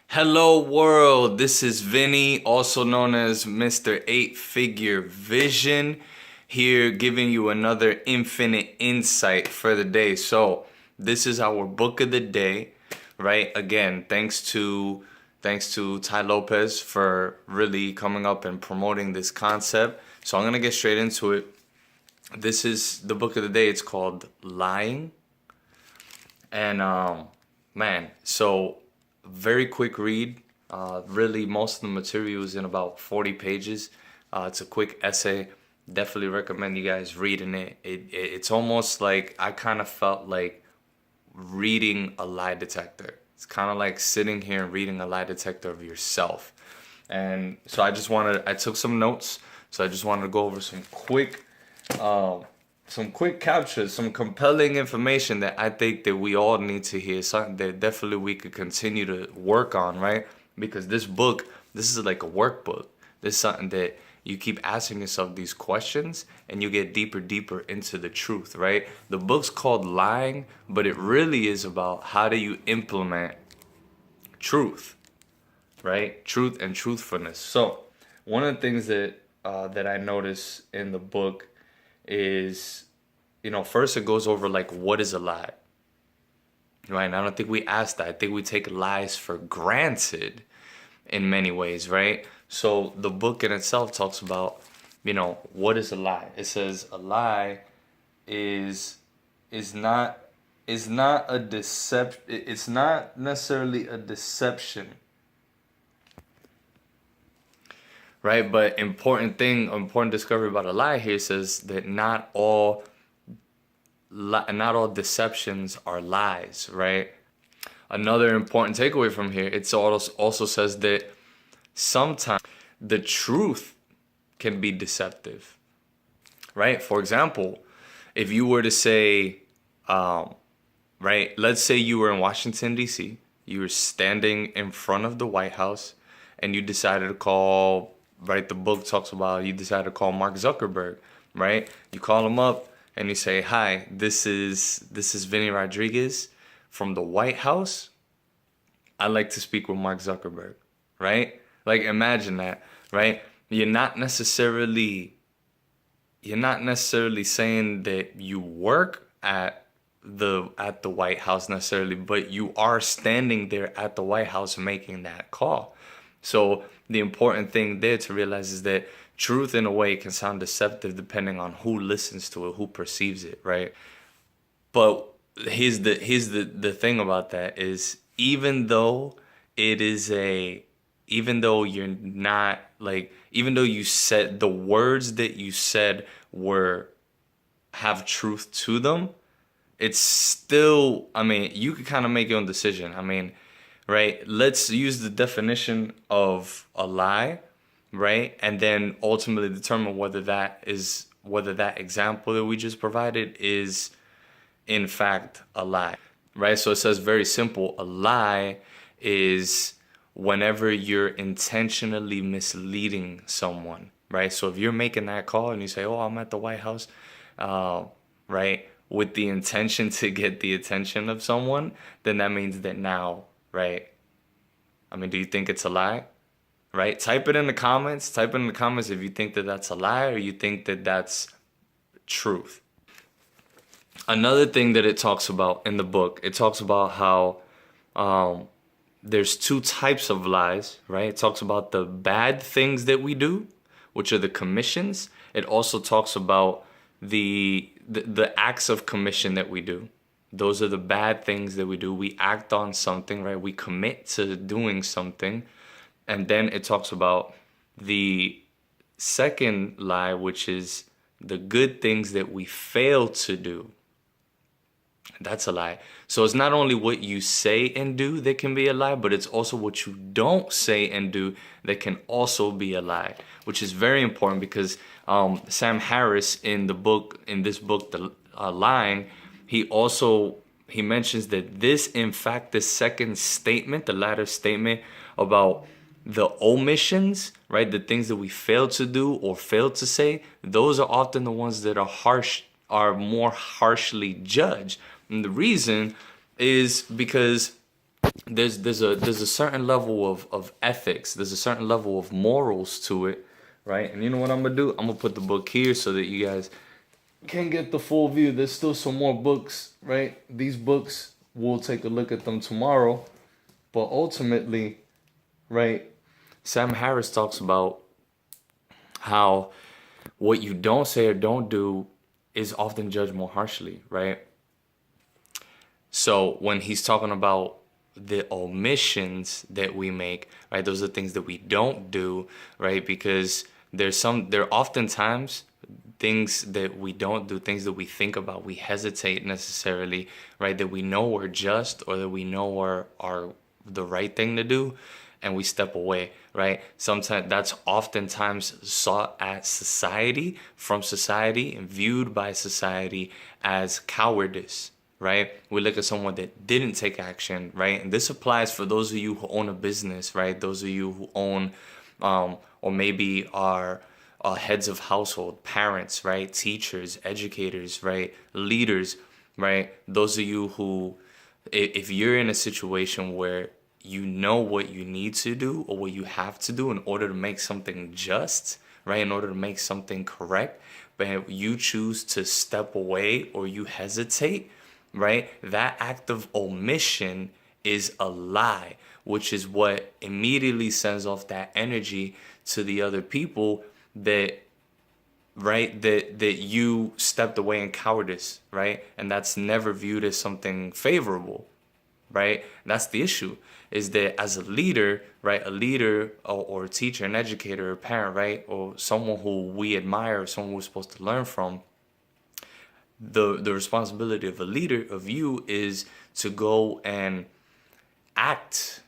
Hello world, this is Vinnie, also known as Mr. Eight Figure Vision, here giving you another infinite insight for the day. So this is our book of the day, right? Again, thanks to Ty Lopez for really coming up and promoting this concept. So I'm gonna get straight into it. This is the book of the day. It's called Lying. And man, so very quick read. Really, most of the material is in about 40 pages. It's a quick essay. Definitely recommend you guys reading it. It's almost like I kind of felt like reading a lie detector. It's kind of like sitting here and reading a lie detector of yourself. And so I took some notes. So I just wanted to go over some quick captures, some compelling information that I think that we all need to hear, something that definitely we could continue to work on, right? Because this is like a workbook. This is something that you keep asking yourself these questions and you get deeper into the truth, right? The book's called Lying, but it really is about how do you implement truth, right? Truth and truthfulness. So one of the things that I notice in the book is, first it goes over like what is a lie, right? And I don't think we ask that. I think we take lies for granted in many ways, right? So the book in itself talks about, what is a lie? It says a lie is is not is not a deception. It's not necessarily a deception, right? But important discovery about a lie here says that not all deceptions are lies, right? Another important takeaway from here, it also says that sometimes the truth can be deceptive, right? For example, if you were to say, right, let's say you were in Washington, D.C., you were standing in front of the White House, and you decided to call, right, the book talks about you decided to call Mark Zuckerberg, right? You call him up and you say, "Hi, this is Vinnie Rodriguez from the White House. I'd like to speak with Mark Zuckerberg," right? Like imagine that, right? You're not necessarily saying that you work at the White House necessarily, but you are standing there at the White House making that call. So the important thing there to realize is that truth in a way can sound deceptive depending on who listens to it, who perceives it, right? But here's the thing about that is it is a even though you're not like even though you said the words that you said were have truth to them, it's still, I mean, you could kind of make your own decision. I mean, right? Let's use the definition of a lie, right? And then ultimately determine whether that example that we just provided is in fact a lie, right? So it says very simple, a lie is whenever you're intentionally misleading someone, right? So if you're making that call and you say, "Oh, I'm at the White House," right, with the intention to get the attention of someone, then that means that now, right? I mean, do you think it's a lie? Right? Type it in the comments. Type it in the comments if you think that that's a lie or you think that that's truth. Another thing that it talks about in the book, it talks about how there's two types of lies, right? It talks about the bad things that we do, which are the commissions. It also talks about the acts of commission that we do. Those are the bad things that we do. We act on something, right? We commit to doing something. And then it talks about the second lie, which is the good things that we fail to do. That's a lie. So it's not only what you say and do that can be a lie, but it's also what you don't say and do that can also be a lie, which is very important because Sam Harris in this book, The Lying, he mentions that this, in fact, the second statement, the latter statement about the omissions, right, the things that we fail to do or fail to say, those are often the ones that are more harshly judged. And the reason is because there's a certain level of ethics. There's a certain level of morals to it, right? And you know what I'm gonna do? I'm gonna put the book here so that you guys can get the full view. There's still some more books, right? These books, we'll take a look at them tomorrow. But ultimately, right, Sam Harris talks about how what you don't say or don't do is often judged more harshly, right? So when he's talking about the omissions that we make, right, those are things that we don't do, right? Because there are oftentimes things that we don't do, things that we think about, we hesitate necessarily, right? That we know are just or that we know are the right thing to do, and we step away, right? Sometimes that's oftentimes sought at society, from society, and viewed by society as cowardice, right? We look at someone that didn't take action, right? And this applies for those of you who own a business, right? Those of you who own, or maybe are heads of household, parents, right? Teachers, educators, right? Leaders, right? Those of you who, if you're in a situation where you know what you need to do or what you have to do in order to make something just, right? In order to make something correct, but you choose to step away or you hesitate, right? That act of omission is a lie, which is what immediately sends off that energy to the other people that, right, that you stepped away in cowardice, right? And that's never viewed as something favorable, right? That's the issue, is that as a leader, right, a leader or a teacher, an educator, a parent, right, or someone who we admire, or someone we're supposed to learn from, the responsibility of a leader, of you, is to go and act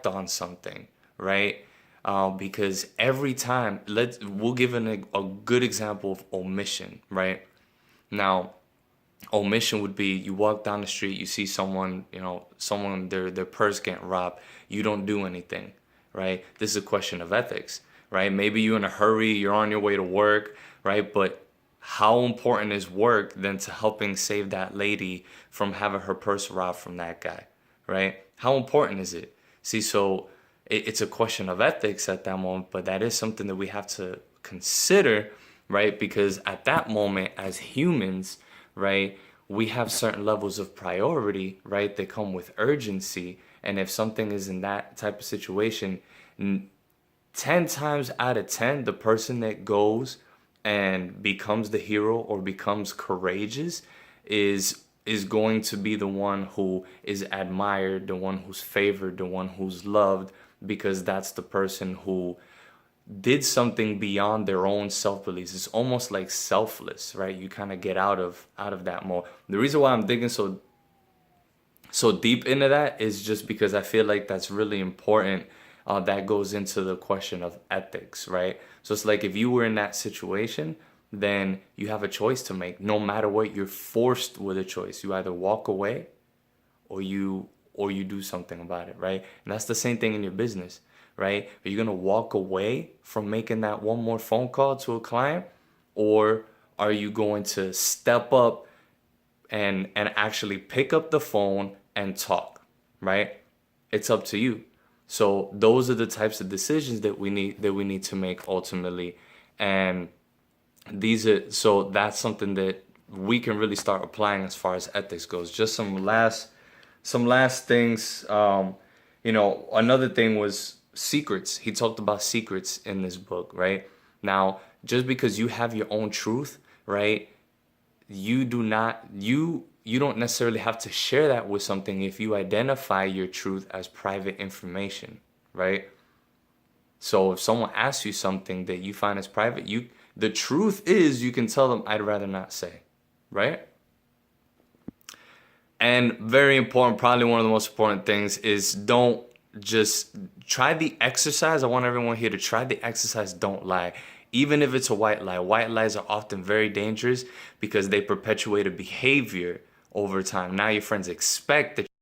on something, right? Because every time, we'll give a good example of omission, right? Now, omission would be you walk down the street, you see someone, their purse getting robbed, you don't do anything, right? This is a question of ethics, right? Maybe you're in a hurry, you're on your way to work, right? But how important is work than to helping save that lady from having her purse robbed from that guy, right? How important is it? See, so it's a question of ethics at that moment, but that is something that we have to consider, right? Because at that moment, as humans, right, we have certain levels of priority, right, that come with urgency. And if something is in that type of situation, 10 times out of 10, the person that goes and becomes the hero or becomes courageous is going to be the one who is admired, the one who's favored, the one who's loved, because that's the person who did something beyond their own self-beliefs. It's almost like selfless, right? You kind of get out of that mode. The reason why I'm digging so deep into that is just because I feel like that's really important. That goes into the question of ethics, right? So it's like if you were in that situation, then you have a choice to make. No matter what, you're forced with a choice. You either walk away or you do something about it, right? And that's the same thing in your business, right? Are you gonna walk away from making that one more phone call to a client, or are you going to step up and actually pick up the phone and talk, right? It's up to you. So those are the types of decisions that we need to make ultimately, and so that's something that we can really start applying as far as ethics goes. Just some last things. Another thing was secrets. He talked about secrets in this book, right? Now, just because you have your own truth, right, you don't necessarily have to share that with something if you identify your truth as private information, right? So if someone asks you something that you find as private, the truth is you can tell them, I'd rather not say, right? And very important, probably one of the most important things is don't just try the exercise. I want everyone here to try the exercise, don't lie. Even if it's a white lie. White lies are often very dangerous because they perpetuate a behavior over time. Now your friends expect that